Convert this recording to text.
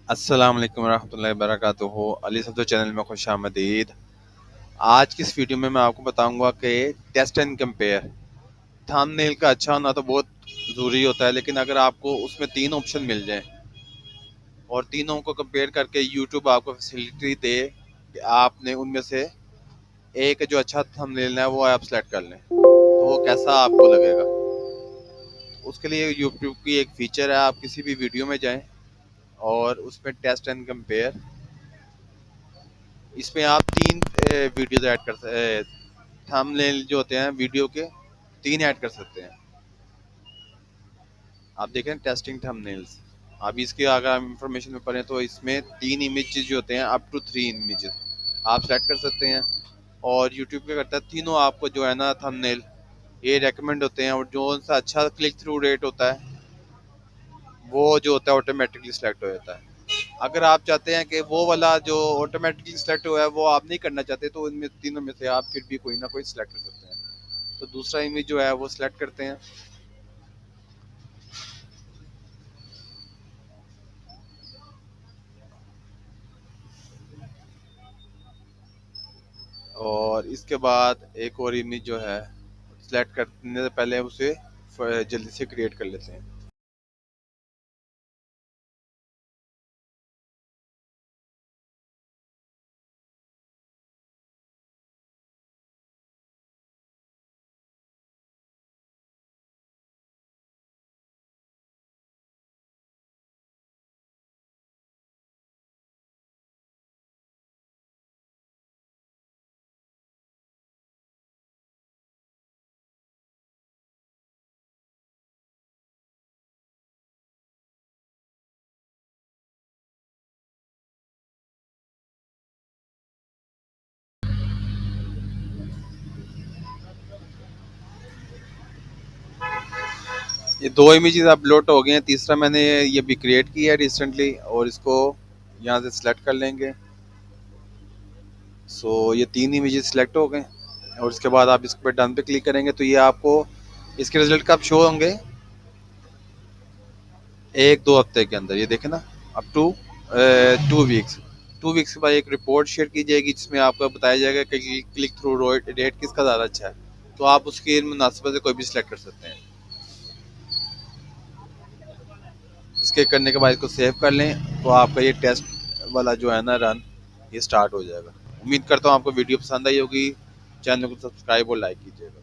अस्सलाम वालेकुम रहमतुल्लाहि वबरकातुहू। अली सब्ज़ो चैनल में खुश आमदीद। आज की इस वीडियो में मैं आपको बताऊंगा कि टेस्ट एंड कंपेयर थंबनेल का अच्छा होना तो बहुत ज़रूरी होता है, लेकिन अगर आपको उसमें तीन ऑप्शन मिल जाएं और तीनों को कंपेयर करके यूट्यूब आपको फैसिलिटी दे कि आपने उनमें से एक जो अच्छा थंबनेल है वो आप सेलेक्ट कर लें, तो वो कैसा आपको लगेगा। उसके लिए यूट्यूब की एक फ़ीचर है, आप किसी भी वीडियो में जाएं और उसमें टेस्ट एंड कंपेयर, इसमें आप तीन वीडियोज ऐड कर थंबनेल जो होते हैं वीडियो के तीन ऐड कर सकते हैं। आप देखें टेस्टिंग थंबनेल्स, अभी इसके अगर आप इंफॉर्मेशन में पढ़ें तो इसमें तीन इमेजेस जो होते हैं अप टू थ्री इमेजेस आप सेलेक्ट कर सकते हैं। और यूट्यूब क्या करता है, तीनों आपको जो है ना थंबनेल ये रेकमेंड होते हैं, और जो सा अच्छा क्लिक थ्रू रेट होता है वो जो होता है ऑटोमेटिकली सिलेक्ट हो जाता है। अगर आप चाहते हैं कि वो वाला जो ऑटोमेटिकली सिलेक्ट हुआ है वो आप नहीं करना चाहते, तो इनमें तीनों में से आप फिर भी कोई ना कोई सिलेक्ट कर सकते हैं। तो दूसरा इमेज जो है वो सिलेक्ट करते हैं। और इसके बाद एक और इमेज जो है सिलेक्ट करने से पहले उसे जल्दी से क्रिएट कर लेते हैं। ये दो इमेजेस अपलोड हो गए हैं, तीसरा मैंने ये भी क्रिएट किया है रिसेंटली, और इसको यहाँ से सिलेक्ट कर लेंगे। सो ये तीन इमेजेस सिलेक्ट हो गए, और इसके बाद आप इस पर डन पे क्लिक करेंगे तो ये आपको इसके रिजल्ट कब शो होंगे, एक दो हफ्ते के अंदर। ये देखें ना, अप टू 2 वीक्स। 2 वीक्स के बाद एक रिपोर्ट शेयर की जाएगी जिसमें आपको बताया जाएगा कि क्लिक थ्रू रेट किसका ज़्यादा अच्छा है, तो आप उसके मुनासिबत से कोई भी सिलेक्ट कर सकते हैं। इसके करने के बाद इसको सेव कर लें तो आपका ये टेस्ट वाला जो है ना रन ये स्टार्ट हो जाएगा। उम्मीद करता हूँ आपको वीडियो पसंद आई होगी। चैनल को सब्सक्राइब और लाइक कीजिएगा।